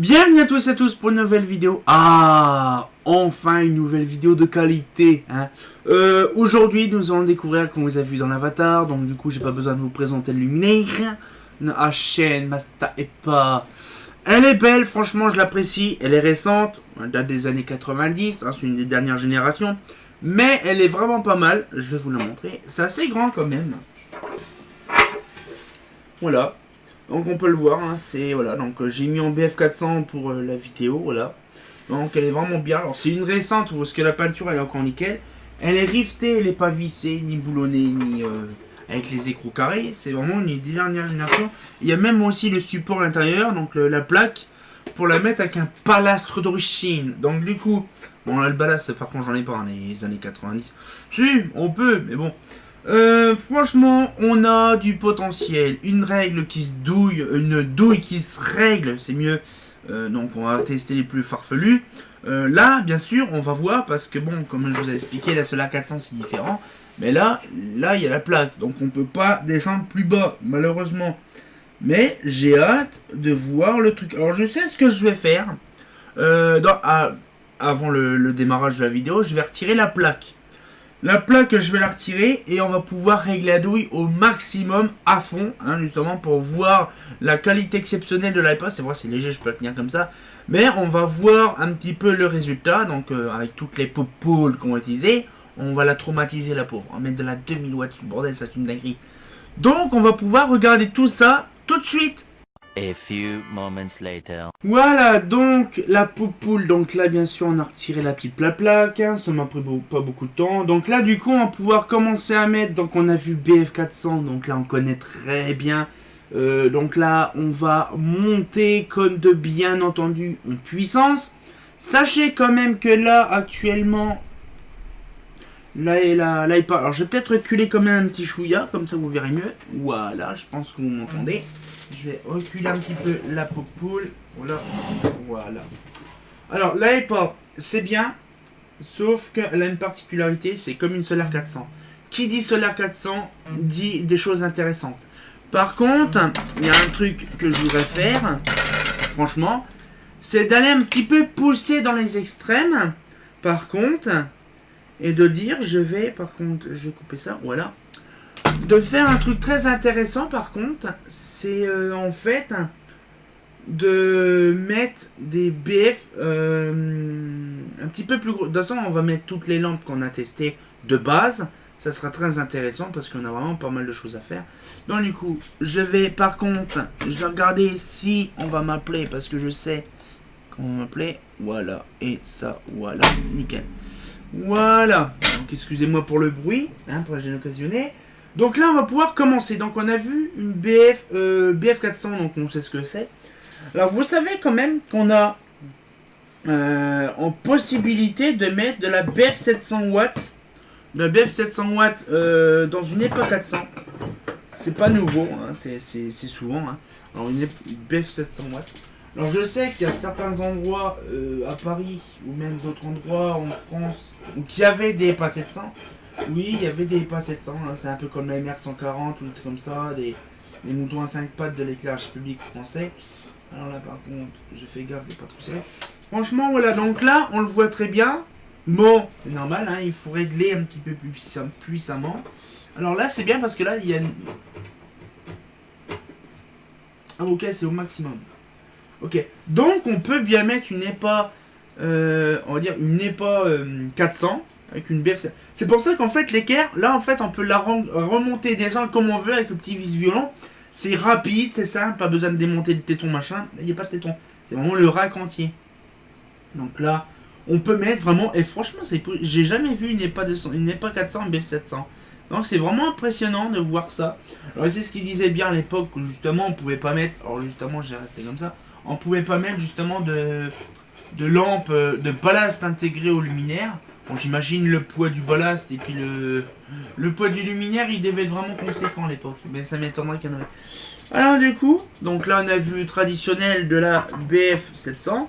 Bienvenue à tous et à tous pour une nouvelle vidéo. Ah, enfin une nouvelle vidéo de qualité, hein. Aujourd'hui, nous allons découvrir, comme vous avez vu dans l'avatar, donc du coup, j'ai pas besoin de vous présenter le luminaire. La chaîne Masta et pas. Elle est belle, franchement, je l'apprécie. Elle est récente, elle date des années 90, hein, c'est une des dernières générations. Mais elle est vraiment pas mal, je vais vous la montrer. C'est assez grand quand même. Voilà. Donc on peut le voir, hein, c'est voilà, donc j'ai mis en BF400 pour la vidéo, voilà. Donc elle est vraiment bien. Alors c'est une récente parce que la peinture elle est encore nickel. Elle est rivetée, elle est pas vissée, ni boulonnée, ni avec les écrous carrés. C'est vraiment une dernière génération. Il y a même aussi le support à l'intérieur, donc la plaque, pour la mettre avec un balastre d'origine. Donc du coup, bon là le ballast par contre j'en ai pas dans les années 90. Si, on peut, mais bon. Franchement, on a du potentiel. Une règle qui se douille, une douille qui se règle, c'est mieux. Donc on va tester les plus farfelus. Là, bien sûr, on va voir parce que bon, comme je vous ai expliqué, la Solar 400 c'est différent. Mais là, il y a la plaque, donc on peut pas descendre plus bas, malheureusement. Mais j'ai hâte de voir le truc. Alors je sais ce que je vais faire. Avant le démarrage de la vidéo, je vais retirer la plaque. La plaque, je vais la retirer et on va pouvoir régler la douille au maximum à fond, hein, justement pour voir la qualité exceptionnelle de l'iPod. C'est vrai, c'est léger, je peux le tenir comme ça. Mais on va voir un petit peu le résultat. Donc avec toutes les pop-poules qu'on va utiliser, on va la traumatiser la pauvre. On va mettre de la 2000 watts, bordel, c'est une dinguerie. Donc on va pouvoir regarder tout ça tout de suite. A few moments later. Voilà, donc la poupoule, donc là bien sûr on a retiré la petite plaque, hein, ça m'a pris pas beaucoup de temps. Donc là du coup on va pouvoir commencer à mettre, donc on a vu BF400, donc là on connaît très bien. Donc là on va monter comme de bien entendu en puissance. Sachez quand même que là actuellement, là il pas. Alors je vais peut-être reculer quand même un petit chouïa, comme ça vous verrez mieux. Voilà, je pense que vous m'entendez. Je vais reculer un petit peu la poupoule. Voilà. Voilà. Alors, l'iPod, c'est bien. Sauf qu'elle a une particularité. C'est comme une Solar 400. Qui dit Solar 400 dit des choses intéressantes. Par contre, il y a un truc que je voudrais faire. Franchement. C'est d'aller un petit peu pousser dans les extrêmes. Par contre. Et de dire, je vais couper ça. Voilà. De faire un truc très intéressant par contre, c'est en fait de mettre des BF un petit peu plus gros. De toute façon, on va mettre toutes les lampes qu'on a testées de base. Ça sera très intéressant parce qu'on a vraiment pas mal de choses à faire. Donc du coup, je vais regarder si on va m'appeler parce que je sais qu'on va m'appeler. Voilà, et ça, voilà, nickel. Voilà, donc excusez-moi pour le bruit, hein, pour la gêne occasionnée. Donc là, on va pouvoir commencer. Donc on a vu une BF400, donc on sait ce que c'est. Alors vous savez quand même qu'on a en possibilité de mettre de la BF700 watts. De la BF700 watts dans une EPA 400. C'est pas nouveau, hein, c'est souvent. Hein. Alors une BF700 watts. Alors je sais qu'il y a certains endroits à Paris ou même d'autres endroits en France où il y avait des EPA 700. Oui, il y avait des EPA 700, hein, c'est un peu comme la MR140 ou des trucs comme ça, des moutons à 5 pattes de l'éclairage public français. Alors là par contre, je fais gaffe de pas trop serrer. Franchement voilà, donc là on le voit très bien. Bon, c'est normal, hein, il faut régler un petit peu plus puissamment. Alors là c'est bien parce que là il y a... Ah ok, c'est au maximum. Ok, donc on peut bien mettre une EPA, on va dire une EPA 400. Avec une BF. C'est pour ça qu'en fait l'équerre, là en fait on peut la remonter et descendre comme on veut avec le petit vis-violon. C'est rapide, c'est simple, pas besoin de démonter le téton machin. Il n'y a pas de téton, c'est vraiment le rack entier. Donc là, on peut mettre vraiment, et franchement, j'ai jamais vu une EPA 400 en BF 700. Donc c'est vraiment impressionnant de voir ça. Alors c'est ce qu'il disait bien à l'époque où justement on pouvait pas mettre, alors justement j'ai resté comme ça, on pouvait pas mettre justement de lampe, de ballast intégré au luminaire. Bon, j'imagine le poids du ballast et puis le poids du luminaire, il devait être vraiment conséquent à l'époque. Mais ça m'étonnerait qu'il y en avait. Alors du coup, donc là on a vu traditionnel de la BF700.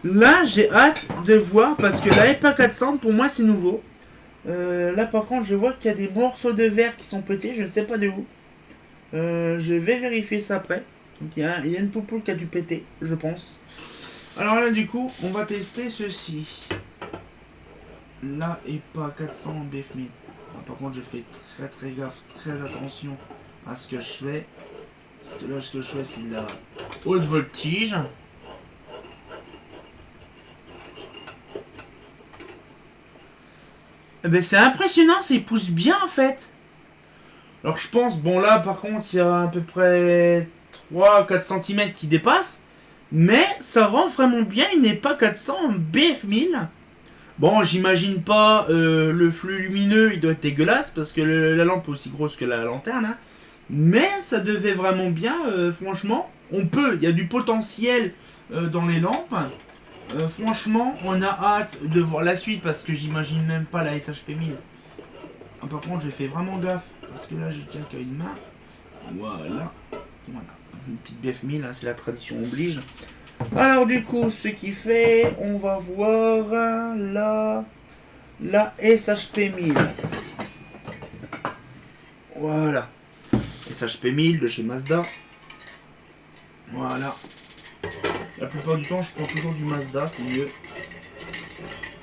Là j'ai hâte de voir parce que la EPA 400 pour moi c'est nouveau. Là par contre je vois qu'il y a des morceaux de verre qui sont pétés, je ne sais pas de où. Je vais vérifier ça après. Donc il y a une poupoule qui a dû péter, je pense. Alors là, du coup, on va tester ceci. Là, et pas 400 en BF1000. Par contre, je fais très gaffe, très attention à ce que je fais. Parce que là, ce que je fais, c'est de la haute voltige. Eh ben, c'est impressionnant, ça pousse bien en fait. Alors je pense, bon là par contre, il y a à peu près 3-4 cm qui dépassent. Mais ça rend vraiment bien une EPA 400 en BF1000. Bon, j'imagine pas le flux lumineux, il doit être dégueulasse parce que la lampe est aussi grosse que la lanterne. Hein. Mais ça devait vraiment bien, franchement. On peut, il y a du potentiel dans les lampes. Franchement, on a hâte de voir la suite parce que j'imagine même pas la SHP 1000. Ah, par contre, je fais vraiment gaffe parce que là, je tiens qu'à une main. Voilà. Une petite BF 1000, hein, c'est la tradition oblige. Alors, du coup, ce qui fait, on va voir la SHP 1000. Voilà. SHP 1000 de chez Mazda. Voilà. La plupart du temps, je prends toujours du Mazda, c'est mieux.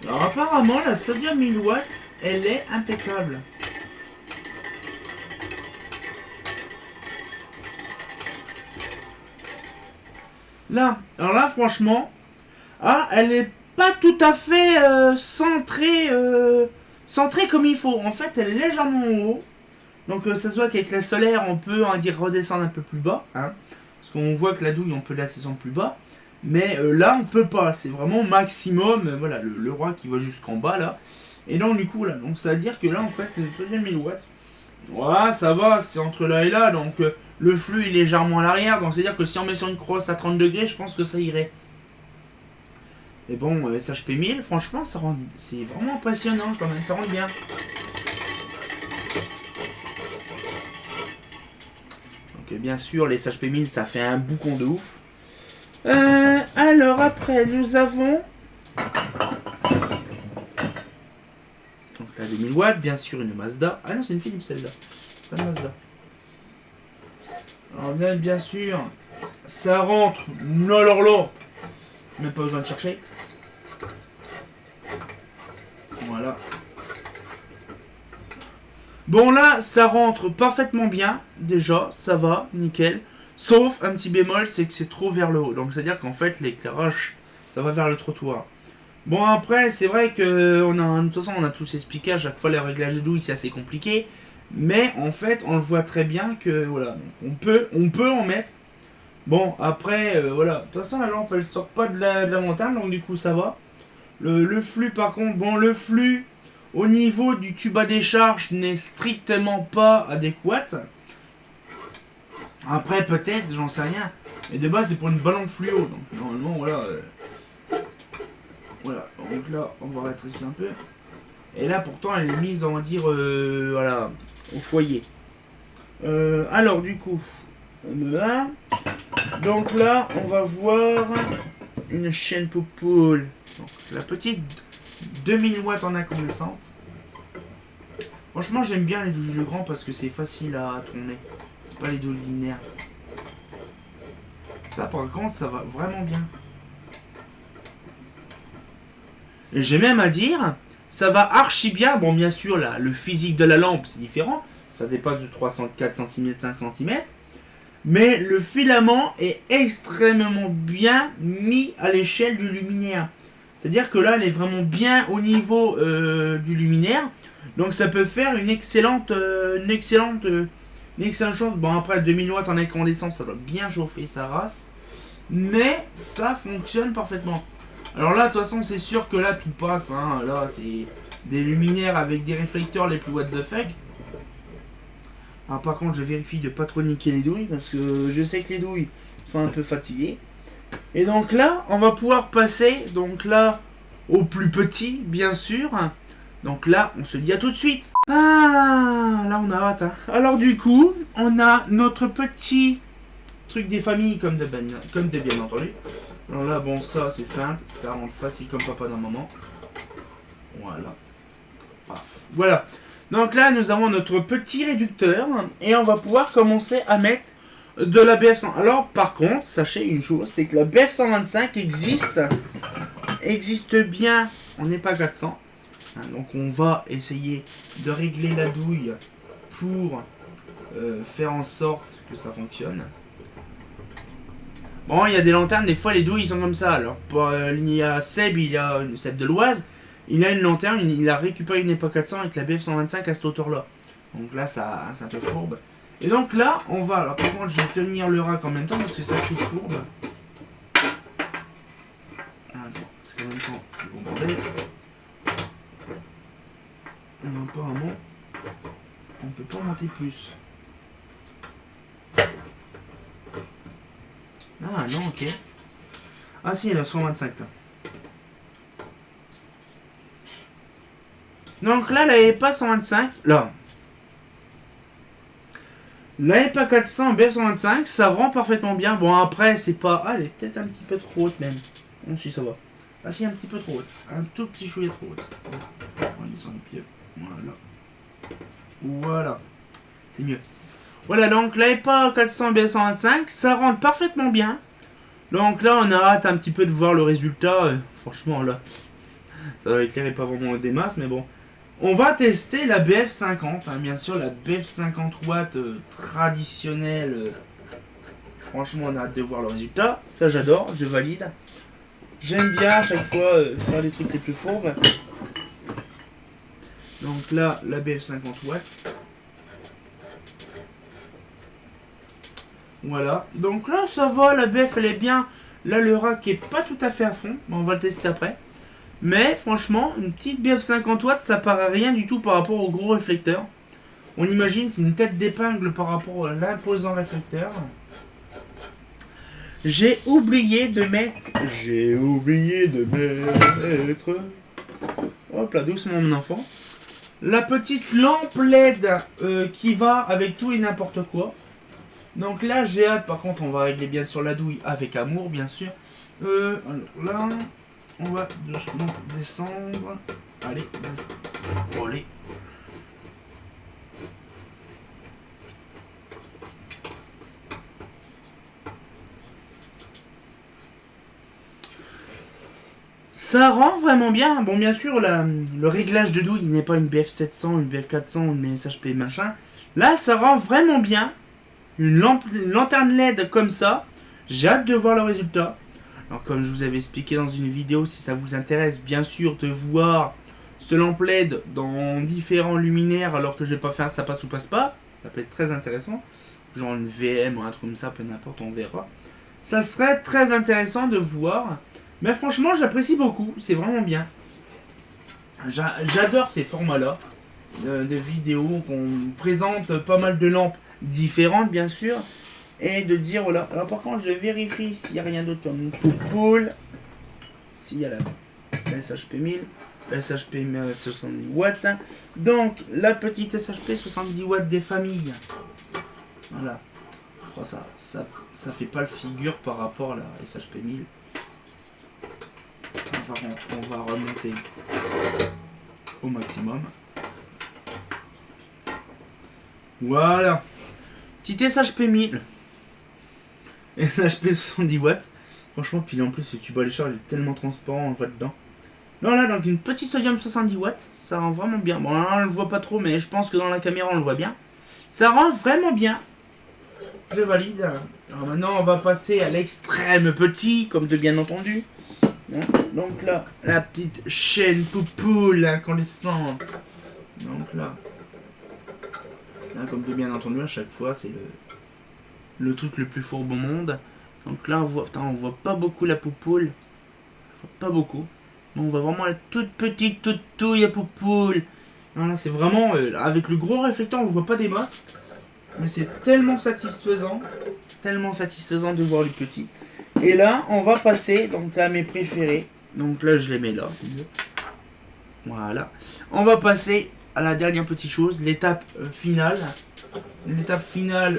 Alors apparemment, la sodium 1000 watts, elle est impeccable. Là, alors là, franchement, elle est pas tout à fait centrée comme il faut. En fait, elle est légèrement en haut. Donc ça se voit qu'avec la solaire, on peut dire redescendre un peu plus bas. Hein, parce qu'on voit que la douille, on peut la descendre plus bas. Mais là, on peut pas. C'est vraiment maximum. Voilà, le roi qui va jusqu'en bas là. Et donc, du coup, là, donc ça veut dire que là, en fait, c'est le deuxième 1000 watts. Voilà, ça va, c'est entre là et là. Donc, le flux est légèrement à l'arrière. Donc, c'est à dire que si on met sur une crosse à 30 degrés, je pense que ça irait. Mais bon, SHP 1000, franchement, c'est vraiment impressionnant quand même. Ça rend bien. Donc, bien sûr, les SHP 1000, ça fait un boucon de ouf. Alors après, nous avons donc la 2000 watts, bien sûr une Mazda. Ah non, c'est une Philips celle-là, pas une Mazda. Alors bien sûr, ça rentre. Non, alors là, même pas besoin de chercher. Voilà. Bon là, ça rentre parfaitement bien. Déjà, ça va, nickel. Sauf un petit bémol, c'est que c'est trop vers le haut. Donc c'est-à-dire qu'en fait, l'éclairage, ça va vers le trottoir. Bon après, c'est vrai que de toute façon, on a tous expliqué à chaque fois le réglage de douille, c'est assez compliqué. Mais en fait, on le voit très bien que voilà, donc on peut en mettre. Bon après, voilà. De toute façon, la lampe, elle sort pas de la montagne, donc du coup, ça va. Le flux, par contre, bon, le flux au niveau du tube à décharge n'est strictement pas adéquat. Après, peut-être, j'en sais rien. Mais de base, c'est pour une ballon fluo. Donc, normalement, voilà. Voilà. Donc là, on va rétrécir un peu. Et là, pourtant, elle est mise, on va dire, voilà, au foyer. Alors, du coup, là. Donc là, on va voir une chaîne poupoule. Donc, la petite 2000 watts en incandescente. Franchement, j'aime bien les douilles Legrand parce que c'est facile à tourner. C'est pas les douilles linéaires. Ça, par contre, ça va vraiment bien. Et j'ai même à dire, ça va archi bien. Bon, bien sûr, là, le physique de la lampe, c'est différent. Ça dépasse de 304 cm, 5 cm. Mais le filament est extrêmement bien mis à l'échelle du luminaire. C'est-à-dire que là, elle est vraiment bien au niveau du luminaire. Donc, ça peut faire une excellente chance. Bon, après, 2000 watts en incandescent, ça doit bien chauffer sa race. Mais ça fonctionne parfaitement. Alors là, de toute façon, c'est sûr que là, tout passe. Hein. Là, c'est des luminaires avec des réflecteurs les plus what the fuck. Alors, par contre, je vérifie de pas trop niquer les douilles parce que je sais que les douilles sont un peu fatiguées. Et donc là, on va pouvoir passer donc là au plus petit, bien sûr. Donc là, on se dit à tout de suite. Ah, là, on a hâte. Hein. Alors du coup, on a notre petit truc des familles comme de bien entendu. Alors là, bon, ça c'est simple, ça rentre facile comme papa d'un moment. Voilà. Paf. Voilà. Donc là, nous avons notre petit réducteur et on va pouvoir commencer à mettre de la BF100. Alors, par contre, sachez une chose, c'est que la BF125 existe bien en EPA 400. Donc, on va essayer de régler la douille pour faire en sorte que ça fonctionne. Bon, il y a des lanternes, des fois les douilles ils sont comme ça. Alors, il y a Seb de l'Oise, il a une lanterne, il a récupéré une EPA 400 avec la BF125 à cette hauteur-là. Donc là, ça un peu fourbe. Et donc là, on va. Alors, par contre, je vais tenir le rack en même temps parce que ça, c'est fourbe. Attends, parce qu'en même temps, c'est bon bordel. Et apparemment, on peut pas monter plus. Ah non, ok. Ah si, il y a 125 là. Donc là, la EPA 125, là. La EPA 400 BF125, ça rend parfaitement bien. Bon, après, c'est pas... Ah, elle est peut-être un petit peu trop haute même. Non, si, ça va. Ah si, un petit peu trop haute. Un tout petit chouïa trop haute. On va descendre le pied. Voilà. Voilà. C'est mieux. Voilà, donc la EPA 400 BF125, ça rentre parfaitement bien. Donc là, on a hâte un petit peu de voir le résultat. Franchement, là, ça va éclairer pas vraiment des masses, mais bon. On va tester la BF50, hein, bien sûr, la BF50 watts traditionnelle. Franchement, on a hâte de voir le résultat. Ça, j'adore, je valide. J'aime bien à chaque fois faire les trucs les plus fourbes. Donc là, la BF50 watts. Voilà. Donc là, ça va, la BF, elle est bien. Là, le rack est pas tout à fait à fond. On va le tester après. Mais franchement, une petite BF 50 watts, ça paraît rien du tout par rapport au gros réflecteur. On imagine c'est une tête d'épingle par rapport à l'imposant réflecteur. J'ai oublié de mettre... Hop là, doucement mon enfant. La petite lampe LED qui va avec tout et n'importe quoi. Donc là, j'ai hâte. Par contre, on va régler bien sûr la douille avec amour, bien sûr. Alors là... On va doucement descendre. Allez, allez. Ça rend vraiment bien. Bon, bien sûr, le réglage de douille, il n'est pas une BF 700, une BF 400, une SHP machin. Là, ça rend vraiment bien. Une lanterne LED comme ça. J'ai hâte de voir le résultat. Alors comme je vous avais expliqué dans une vidéo, si ça vous intéresse bien sûr de voir ce lampe LED dans différents luminaires alors que je vais pas faire ça passe ou passe pas, ça peut être très intéressant, genre une VM ou un truc comme ça, peu n'importe, on verra. Ça serait très intéressant de voir, mais franchement j'apprécie beaucoup, c'est vraiment bien. J'adore ces formats là de vidéos qu'on présente pas mal de lampes différentes bien sûr. Et de dire voilà. Alors par contre je vérifie s'il n'y a rien d'autre comme une poupoule. S'il y a la SHP 1000, la SHP 70 watts. Donc la petite SHP 70 watts des familles. Voilà. Oh, ça fait pas le figure par rapport à la SHP 1000. Par contre on va remonter au maximum. Voilà. Petite SHP 1000. SHP 70 watts. Franchement, puis en plus, ce tube à l'écharge est tellement transparent, on le voit dedans. Là, donc une petite sodium 70 watts. Ça rend vraiment bien. Bon, là, on le voit pas trop, mais je pense que dans la caméra, on le voit bien. Ça rend vraiment bien. Je valide. Alors maintenant, on va passer à l'extrême petit, comme de bien entendu. Donc là, la petite chaîne poupoule incandescente. Donc là, comme de bien entendu, à chaque fois, c'est le truc le plus fourbe au monde. Donc là, on voit pas beaucoup la poupoule. Pas beaucoup. Mais on voit vraiment la toute petite, toute touille à poupoule. Non, là, c'est vraiment... avec le gros réflecteur, on ne voit pas des masses. Mais c'est tellement satisfaisant. Tellement satisfaisant de voir le petit. Et là, on va passer donc à mes préférés. Donc là, je les mets là, c'est mieux. Voilà. On va passer à la dernière petite chose, l'étape finale. L'étape finale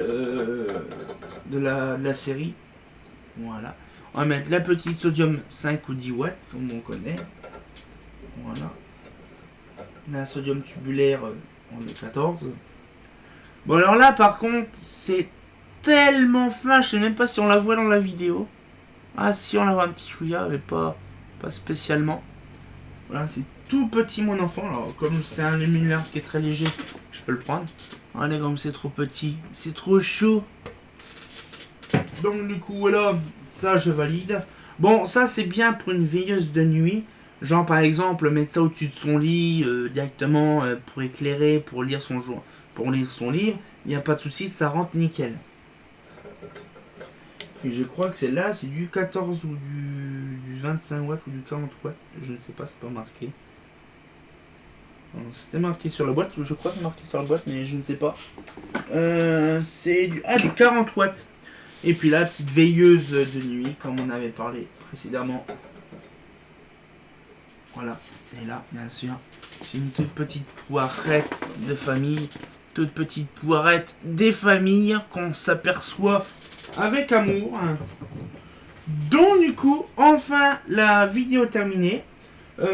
de la série. Voilà. On va mettre la petite sodium 5 ou 10 watts, comme on connaît. Voilà. La sodium tubulaire en 14. Bon, alors là, par contre, c'est tellement fin, je sais même pas si on la voit dans la vidéo. Ah si, on la voit un petit chouïa, mais pas spécialement. Voilà, c'est tout petit mon enfant. Alors comme c'est un luminaire qui est très léger, je peux le prendre. Allez, comme c'est trop petit, c'est trop chaud. Donc du coup voilà, ça je valide. Bon, ça c'est bien pour une veilleuse de nuit. Genre par exemple mettre ça au-dessus de son lit directement pour éclairer, pour lire son livre. Il n'y a pas de souci, ça rentre nickel. Et je crois que celle-là c'est du 14 ou du 25 watts ou du 40 watts. Je ne sais pas, c'est pas marqué. C'était marqué sur la boîte, je crois que c'est marqué sur la boîte, mais je ne sais pas. C'est du 40 watts. Et puis là, petite veilleuse de nuit, comme on avait parlé précédemment. Voilà. Et là, bien sûr, c'est une toute petite poirette de famille. Toute petite poirette des familles qu'on s'aperçoit avec amour. Donc du coup, enfin, la vidéo terminée.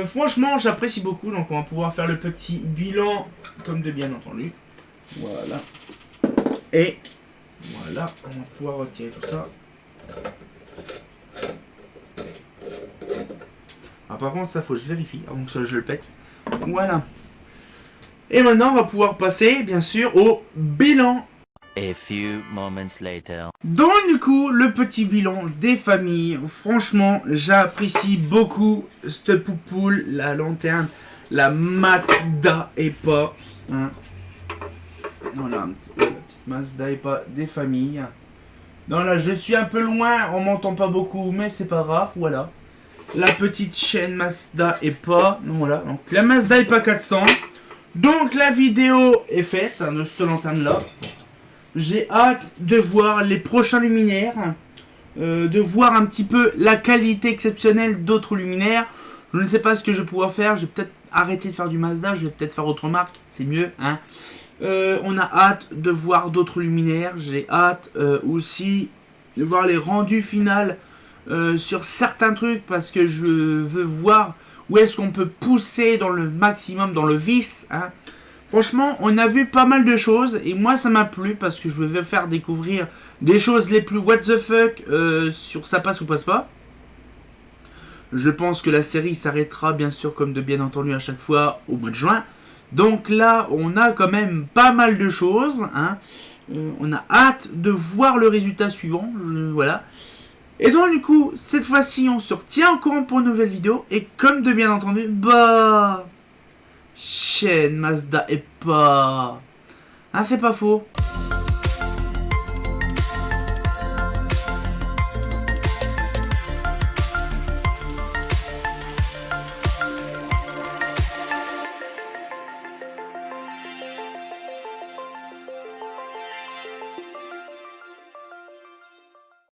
Franchement, j'apprécie beaucoup. Donc on va pouvoir faire le petit bilan, comme de bien entendu. Voilà. Et... voilà, on va pouvoir retirer tout ça. Ah, par contre, ça faut que je vérifie avant que ça je le pète. Voilà. Et maintenant, on va pouvoir passer, bien sûr, au bilan. A few moments later. Donc, du coup, le petit bilan des familles. Franchement, j'apprécie beaucoup cette poupoule, la lanterne, la Mazda EPA. Hein. Voilà, la petite Mazda EPA des familles. Non, là, je suis un peu loin, on m'entend pas beaucoup, mais c'est pas grave, voilà. La petite chaîne Mazda EPA, voilà. Donc, la Mazda EPA 400. Donc, la vidéo est faite, hein, de cette lanterne-là. J'ai hâte de voir les prochains luminaires, de voir un petit peu la qualité exceptionnelle d'autres luminaires. Je ne sais pas ce que je vais pouvoir faire, je vais peut-être arrêter de faire du Mazda, je vais peut-être faire autre marque, c'est mieux, hein. On a hâte de voir d'autres luminaires. J'ai hâte aussi de voir les rendus finaux sur certains trucs, parce que je veux voir où est-ce qu'on peut pousser dans le maximum, dans le vice, hein. Franchement, on a vu pas mal de choses et moi ça m'a plu parce que je veux faire découvrir des choses les plus what the fuck sur ça passe ou passe pas. Je pense que la série s'arrêtera bien sûr comme de bien entendu à chaque fois au mois de juin. Donc là, on a quand même pas mal de choses, hein. On a hâte de voir le résultat suivant, voilà. Et donc du coup, cette fois-ci, on se retient au courant pour une nouvelle vidéo. Et comme de bien entendu, bah... chaîne Mazda EPA. Hein, c'est pas faux.